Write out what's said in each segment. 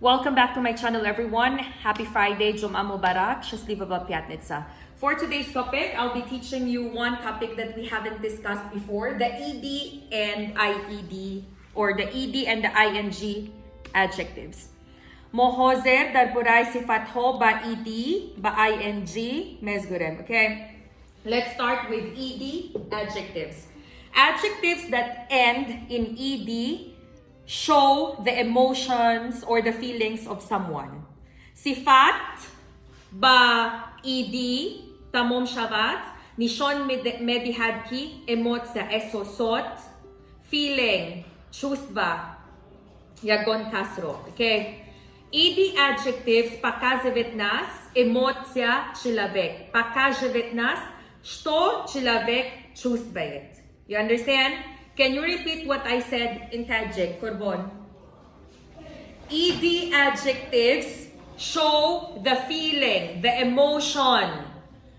Welcome back to my channel, everyone. Happy Friday, Jum'a Mubarak, Счастливого пятница. For today's topic, I'll be teaching you one topic that we haven't discussed before, the ED and IED, or the ED and the ING adjectives. Mohozer darburay sifat ho ba ED ba ING mezgurem. Okay, let's start with ED adjectives. Adjectives that end in ED show the emotions or the feelings of someone. Sifat ba ED tamom shavat nishon medihadki emotsia эҳсосот feeling чувства yagon kasro. Okay, ED adjectives показывает нас эмоция человек, показывает нас что человек чувствует. You understand? Can you repeat what I said in Tajik, Korbon? ED adjectives show the feeling, the emotion,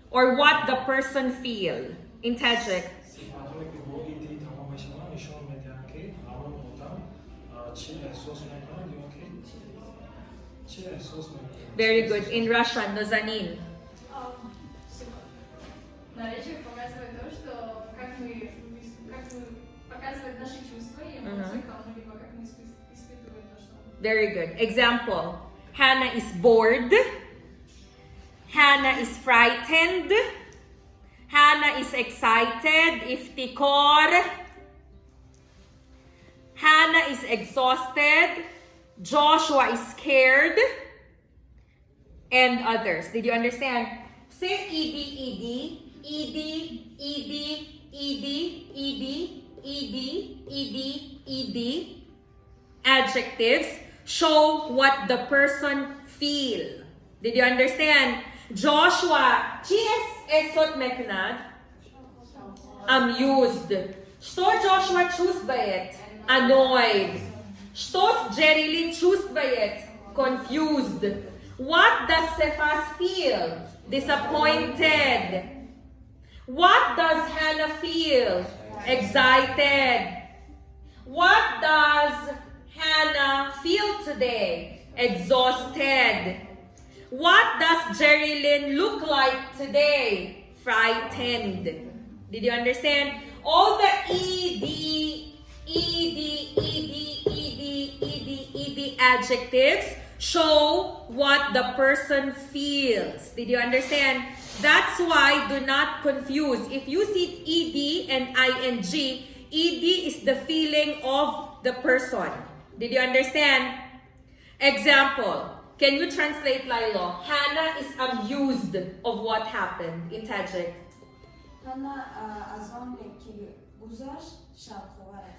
or what the person feel. In Tajik. Very good. In Russian, Nozanin. Very good. Example. Hannah is bored. Hannah is frightened. Hannah is excited. Iftikor. Hannah is exhausted. Joshua is scared. And others. Did you understand? Say ED, ED, ED, ED, ED, ED, ED, ED. Adjectives show what the person feel. Did you understand? Joshua, эҳсосот мекунанд? Amused. Что Joshua чувствует? Annoyed. Что Джерилин чувствует? Confused. What does Cephas feel? Disappointed. What does Hannah feel? Excited. What does Hannah feel today? Exhausted. What does Jerilyn look like today? Frightened. Did you understand? All the ED adjectives show what the person feels. Did you understand? That's why do not confuse. If you see ED and ING, ED is the feeling of the person. Did you understand? Example. Can you translate, Lilo? Hannah is amused of what happened in Tajik.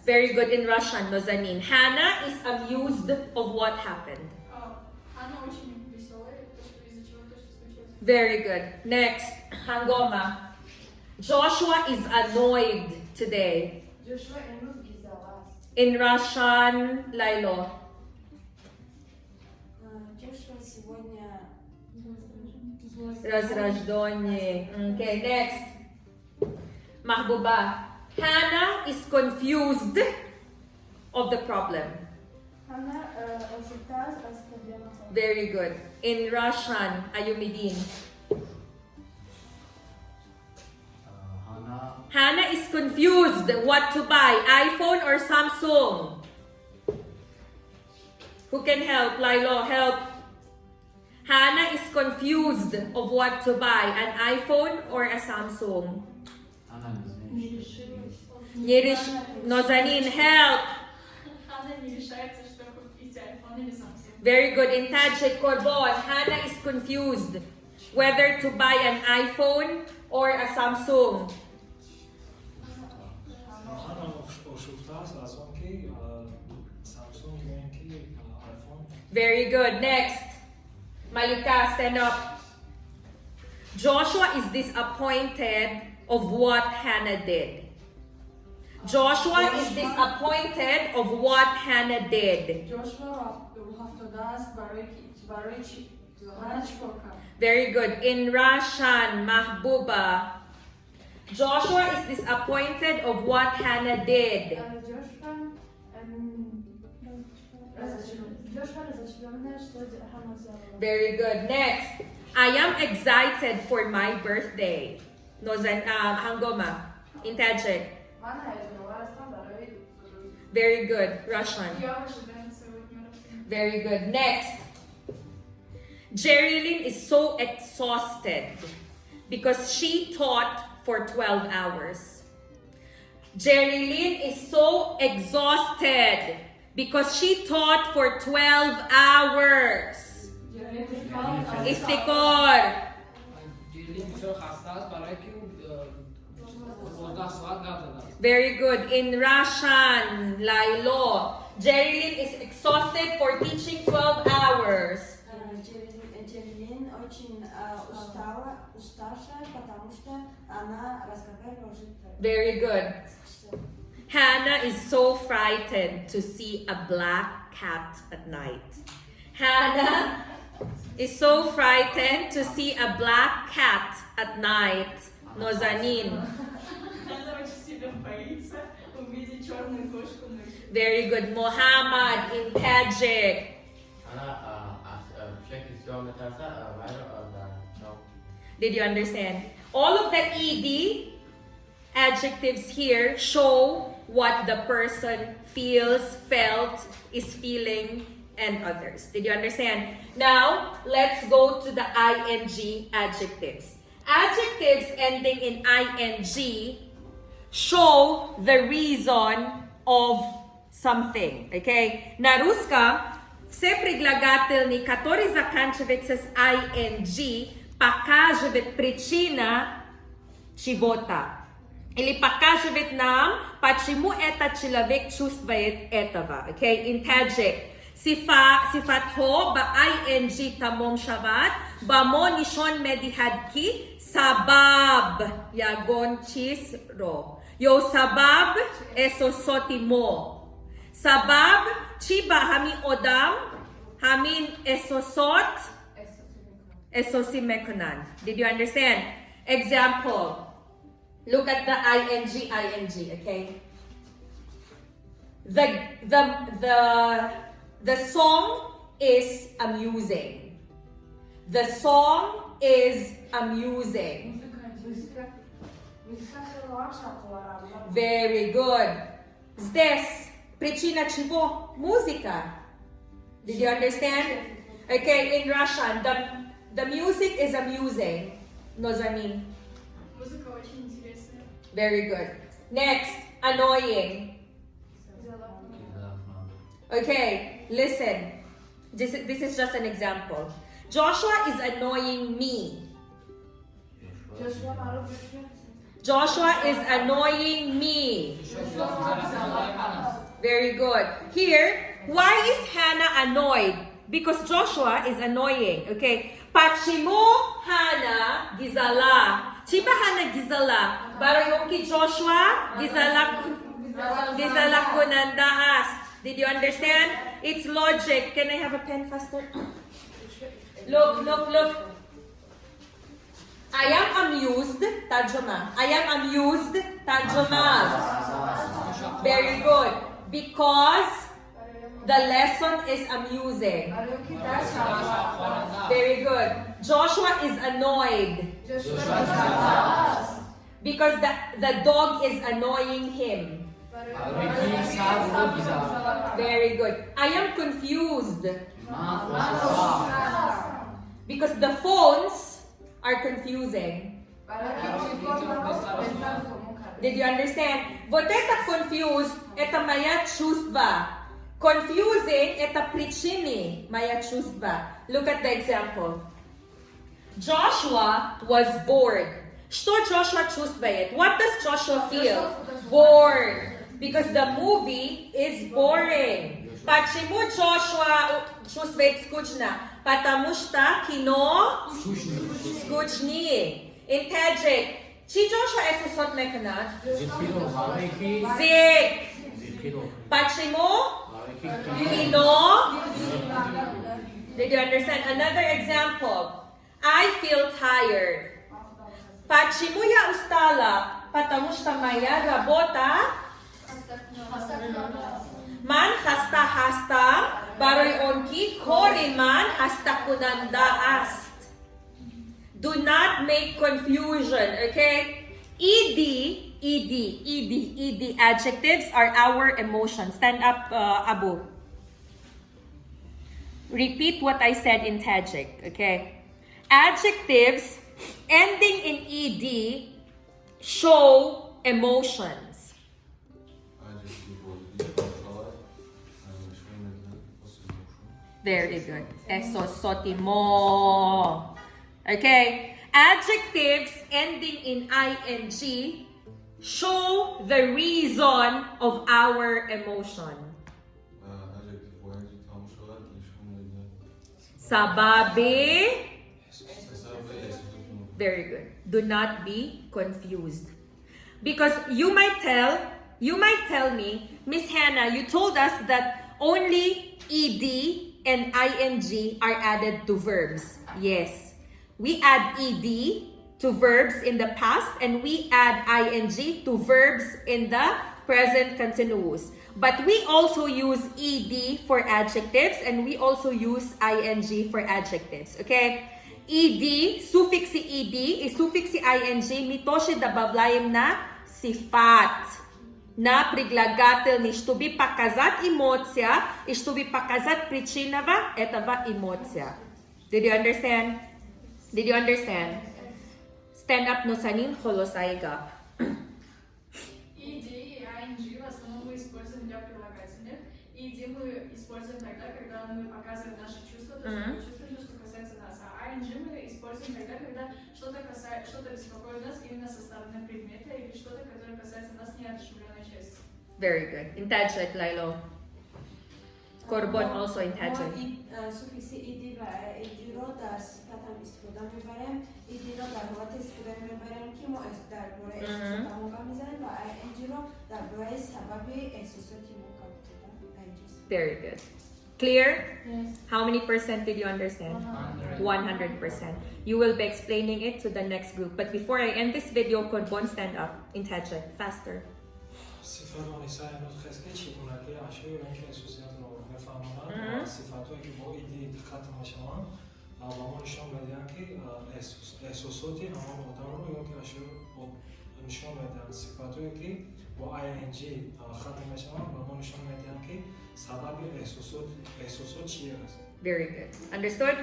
Very good in Russian, Nozanin. Hannah is amused of what happened. Very good. Next, Hangoma. Joshua is annoyed today. In Russian, Lilo. Разрождение. Okay, next. Mahbuba. Hannah is confused of the problem. Very good. In Russian, Ayumidin. Hannah is confused what to buy, iPhone or Samsung. Who can help? Lilo, help. Hannah is confused of what to buy, an iPhone or a Samsung. Nozanin, help. Very good. In Tajik, Korbon, Hannah is confused. Whether to buy an iPhone or a Samsung. Very good. Next. Malika, stand up. Joshua is disappointed of what Hannah did. Joshua is disappointed of what Hannah did. Very good. In Russian, Mahbuba. Joshua is disappointed of what Hannah did. Very good. Next. I am excited for my birthday. Hangoma. In Tajik. Very good. Russian. Very good. Next. Jerilyn is so exhausted because she taught for 12 hours. Jerilyn is so exhausted because she taught for 12 hours. Istikor. Very good. In Russian, Lailo. Jerilyn is exhausted for teaching 12 hours. Jerilyn очень уставшая, потому что она разговаривала уже. Very good. Hannah is so frightened to see a black cat at night. Hannah is so frightened to see a black cat at night. Nozanin. Very good. Muhammad in Tajik. Did you understand? All of the ED adjectives here show what the person feels, felt, is feeling, and others. Did you understand? Now, let's go to the ING adjectives. Adjectives ending in ING show the reason of something. Okay? На русском все прилагательные, которые заканчиваются с ING, показывает причина чего-то. Или показывает нам, почему этот человек чувствует этого. Okay? In Tajik. Сифатҳо ба ING тамом шавад, ба мо нишон медиҳад ки сабаб ягон чизро. Ё сабаб эҳсосоти мо. Сабаб чи ба ҳамин одам, ҳамин эҳсосот эҳсосӣ мекунанд. Did you understand? Example. Look at the ING, okay? The song is amusing. The song is amusing. Very good. Здесь причина чего? Музыка. Did you understand? Okay, in Russian, the music is amusing. Nozamin. Музыка очень интересная. Very good. Next, annoying. Okay, listen. This is just an example. Joshua is annoying me. Joshua is annoying me. Very good. Here, why is Hannah annoyed? Because Joshua is annoying. Okay. Почему Hannah gizala? Chiba Hannah gizala? Bara yung ki Joshua gizala kunanda asked. Did you understand? It's logic. Can I have a pen faster? Look. I am amused. Tarjuma. I am amused. Tarjuma. Very good. Because the lesson is amusing. Very good. Joshua is annoyed. Because the dog is annoying him. Very good. I am confused. Because the phones are confusing. Did you understand? Вот это confused, это моя чувство. Confusing, это причины моя чувства. Look at the example. Joshua was bored. Что Joshua чувствует? What does Joshua feel? Bored. Because the movie is boring. Почему Joshua чувствует скучно? Потому что кино скучнее. In Tajik, чи Joshua эҳсосот мекунад? Зик. Почему? Кино. Did you understand? Another example. I feel tired. Почему я устала? Потому что моя работа man hasta baroy onki kori man hasta kunanda ast. Do not make confusion, okay? ED adjectives are our emotions. Stand up, Abu. Repeat what I said in Tajik, okay? Adjectives ending in ED show emotions. Very good. Эҳсосотро. Okay? Adjectives ending in ING show the reason of our emotion. Sababi. Very good. Do not be confused. Because you might tell me, Miss Hannah, you told us that only ED and ING are added to verbs. Yes. We add ED to verbs in the past and we add ING to verbs in the present continuous. But we also use ED for adjectives and we also use ING for adjectives. Okay? ED, suffix ED, и suffix ING, мито ще да добавляем на сифат, на прилагательный, чтобы показать эмоция и чтобы показать причинного этого эмоция. Did you understand? Did you understand? Stand up, Nosanin, холосайгап. ED и ING в основном мы используем для прилагательных. ED мы используем тогда, когда мы показываем наши чувства, то, что мы чувствуем, что касается нас. А ING мы используем тогда, когда что-то беспокоит нас именно со стороны предмета или что-то, которое касается нас неодушевленной части. Very good. In Tajik, Lailo. Corbon also in Tajik. Suffixi id va id ro darsi katam istfodam mebarem, id ro dar holat istfodam mebarem ki mo es dar bore eҳсосотам мизанем ва ing ро дар бораи сабаби эҳсосоти мо гап. Very good. Clear? Yes. How many percent did you understand? 100%. You will be explaining it to the next group. But before I end this video, Corbon, stand up in Tajik. Faster. сифатҳои саҳимот хесли чӣ гуна ки ашёи он ки эҳсосиятро мефаҳмонанд сифатҳое ки бо иди хатм мешаванд ва мо нишон медиҳанд ки эҳсосоти ҳамон одамро ё ки ашё нишон медиҳанд сифатҳое ки бо ing хатм мешаванд ва мо нишон медиҳанд ки сабаби эҳсосот чие аст. Very good. Understood?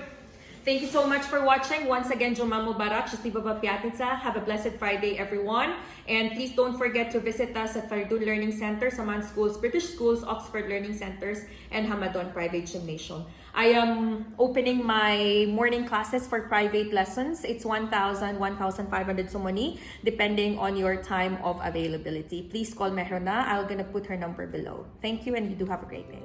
Thank you so much for watching. Once again, Jummah Mubarak, Счастлива Пятница. Have a blessed Friday, everyone. And please don't forget to visit us at Fardun Learning Center, Saman Schools, British Schools, Oxford Learning Centers, and Hamadan Private Gymnasium. I am opening my morning classes for private lessons. It's 1,000, 1,500 sumoni, depending on your time of availability. Please call Mehrona. I'm going to put her number below. Thank you, and you do have a great day.